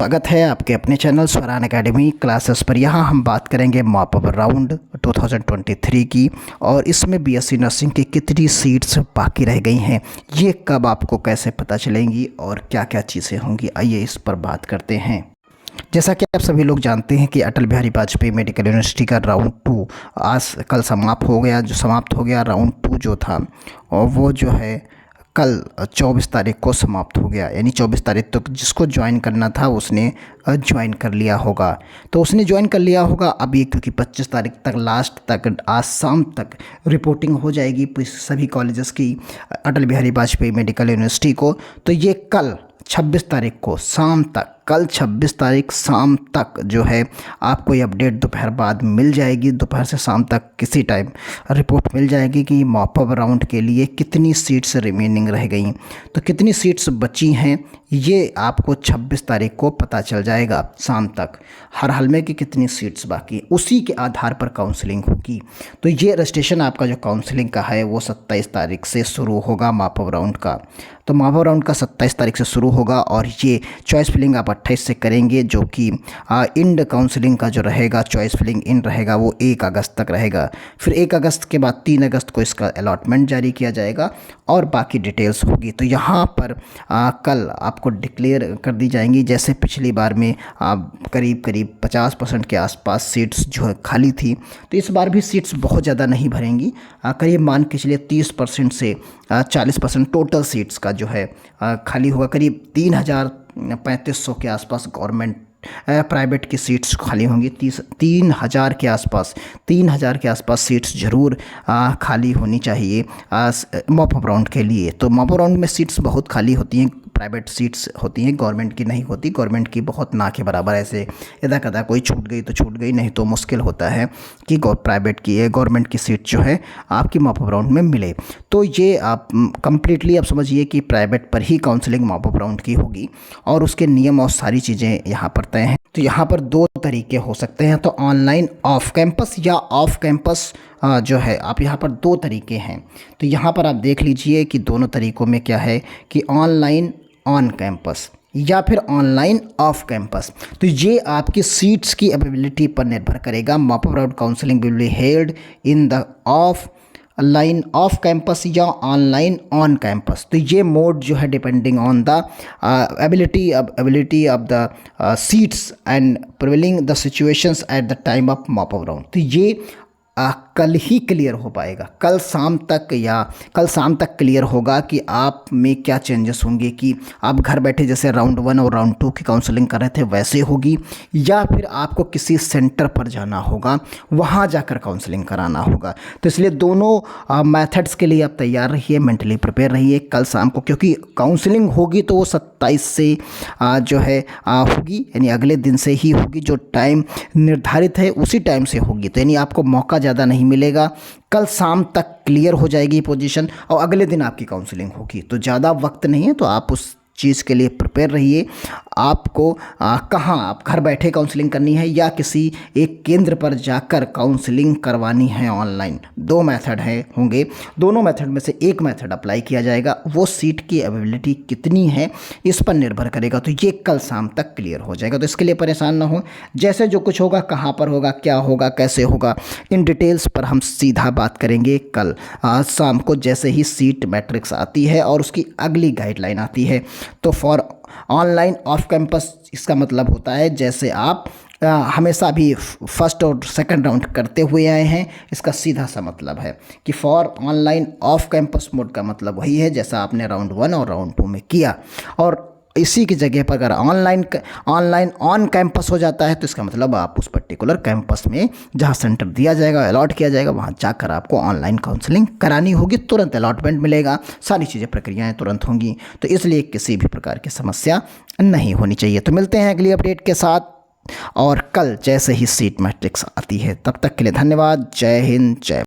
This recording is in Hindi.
स्वागत है आपके अपने चैनल स्वरान एकेडमी क्लासेस पर। यहाँ हम बात करेंगे मॉप अप राउंड 2023 की और इसमें बीएससी नर्सिंग की कितनी सीट्स बाकी रह गई हैं, ये कब आपको कैसे पता चलेंगी और क्या क्या चीज़ें होंगी, आइए इस पर बात करते हैं। जैसा कि आप सभी लोग जानते हैं कि अटल बिहारी वाजपेयी मेडिकल यूनिवर्सिटी का राउंड 2 आज कल समाप्त हो गया। राउंड 2 जो था और वो जो है कल 24 तारीख को समाप्त हो गया, यानी 24 तारीख तक जिसको ज्वाइन करना था उसने ज्वाइन कर लिया होगा। तो उसने ज्वाइन कर लिया होगा। अब ये क्योंकि 25 तारीख तक लास्ट तक आज शाम तक रिपोर्टिंग हो जाएगी सभी कॉलेजेस की अटल बिहारी वाजपेयी मेडिकल यूनिवर्सिटी को, तो ये कल 26 तारीख को शाम तक, कल 26 तारीख शाम तक जो है आपको ये अपडेट दोपहर बाद मिल जाएगी। दोपहर से शाम तक किसी टाइम रिपोर्ट मिल जाएगी कि मॉप अप राउंड के लिए कितनी सीट्स रिमेनिंग रह गई, तो कितनी सीट्स बची हैं ये आपको 26 तारीख को पता चल जाएगा शाम तक। हर हाल में कि कितनी सीट्स बाकी, उसी के आधार पर काउंसलिंग होगी। तो ये रजिस्ट्रेशन आपका जो काउंसलिंग का है वो 27 तारीख से शुरू होगा मॉप अप राउंड का। तो मॉप अप राउंड का 27 तारीख से शुरू होगा और ये चॉइस फिलिंग आप 28 से करेंगे, जो कि इंड काउंसलिंग का जो रहेगा, चॉइस फिलिंग इंड रहेगा वो 1 अगस्त तक रहेगा। फिर 1 अगस्त के बाद 3 अगस्त को इसका अलॉटमेंट जारी किया जाएगा और बाकी डिटेल्स होगी। तो यहाँ पर कल आपको डिक्लेयर कर दी जाएंगी। जैसे पिछली बार में करीब 50% के आसपास सीट्स जो है खाली थी, तो इस बार भी सीट्स बहुत ज़्यादा नहीं भरेंगी। करीब मान के चलिए 30% से 40% टोटल सीट्स का जो है खाली होगा। करीब 3,3500 के आसपास गवर्नमेंट प्राइवेट की सीट्स खाली होंगी। 3,000 के आसपास सीट्स ज़रूर खाली होनी चाहिए मॉप अप राउंड के लिए। तो मॉप अप राउंड में सीट्स बहुत खाली होती हैं, प्राइवेट सीट्स होती हैं, गवर्नमेंट की नहीं होती। गवर्नमेंट की बहुत ना के बराबर, ऐसे यदा कदा कोई छूट गई तो छूट गई, नहीं तो मुश्किल होता है कि गवर्नमेंट की सीट जो है आपकी मॉप अप राउंड में मिले। तो ये आप कंप्लीटली आप समझिए कि प्राइवेट पर ही काउंसलिंग मॉप अप राउंड की होगी और उसके नियम और सारी चीज़ें यहाँ पर तय हैं। तो यहाँ पर 2 तरीके हो सकते हैं, तो ऑनलाइन ऑफ कैंपस या ऑफ कैंपस जो है, आप यहाँ पर 2 तरीके हैं। तो यहाँ पर आप देख लीजिए कि दोनों तरीक़ों में क्या है कि ऑनलाइन ऑन कैंपस या फिर ऑनलाइन ऑफ कैंपस। तो ये आपकी सीट्स की अवेलेबिलिटी पर निर्भर करेगा। Mop up round counselling will be held in the online off campus या ऑनलाइन ऑन कैंपस। तो ये मोड जो है depending on the availability of the seats and prevailing the situations at the time of mop up round. तो ये कल ही क्लियर हो पाएगा, कल शाम तक क्लियर होगा कि आप में क्या चेंजेस होंगे, कि आप घर बैठे जैसे राउंड 1 और राउंड 2 की काउंसलिंग कर रहे थे वैसे होगी, या फिर आपको किसी सेंटर पर जाना होगा, वहाँ जाकर काउंसलिंग कराना होगा। तो इसलिए दोनों मेथड्स के लिए आप तैयार रहिए, मेंटली प्रिपेयर रहिए कल शाम को, क्योंकि काउंसलिंग होगी तो वो 27 से जो है होगी, यानी अगले दिन से ही होगी। जो टाइम निर्धारित है उसी टाइम से होगी, तो यानी आपको मौका ज़्यादा नहीं मिलेगा। कल शाम तक क्लियर हो जाएगी पोजीशन और अगले दिन आपकी काउंसलिंग होगी। तो ज़्यादा वक्त नहीं है, तो आप उस चीज़ के लिए प्रिपेयर रहिए। आपको कहाँ आप घर बैठे काउंसलिंग करनी है या किसी एक केंद्र पर जाकर काउंसलिंग करवानी है ऑनलाइन, 2 मेथड होंगे। दोनों मेथड में से एक मेथड अप्लाई किया जाएगा। वो सीट की अवेलेबिलिटी कितनी है इस पर निर्भर करेगा। तो ये कल शाम तक क्लियर हो जाएगा। तो इसके लिए परेशान ना हो, जैसे जो कुछ होगा, कहाँ पर होगा, क्या होगा, कैसे होगा, इन डिटेल्स पर हम सीधा बात करेंगे कल शाम को, जैसे ही सीट मैट्रिक्स आती है और उसकी अगली गाइडलाइन आती है। तो फॉर ऑनलाइन ऑफ कैंपस इसका मतलब होता है जैसे आप हमेशा भी फर्स्ट और सेकंड राउंड करते हुए आए हैं, इसका सीधा सा मतलब है कि for online off campus mode का मतलब वही है जैसा आपने राउंड 1 और राउंड 2 में किया। और इसी की जगह पर अगर ऑनलाइन ऑन कैंपस हो जाता है तो इसका मतलब आप उस पर्टिकुलर कैंपस में जहां सेंटर दिया जाएगा, अलॉट किया जाएगा, वहां जाकर आपको ऑनलाइन काउंसलिंग करानी होगी। तुरंत अलॉटमेंट मिलेगा, सारी चीज़ें प्रक्रियाएं तुरंत होंगी। तो इसलिए किसी भी प्रकार की समस्या नहीं होनी चाहिए। तो मिलते हैं अगली अपडेट के साथ और कल जैसे ही सीट मैट्रिक्स आती है। तब तक के लिए धन्यवाद। जय हिंद, जय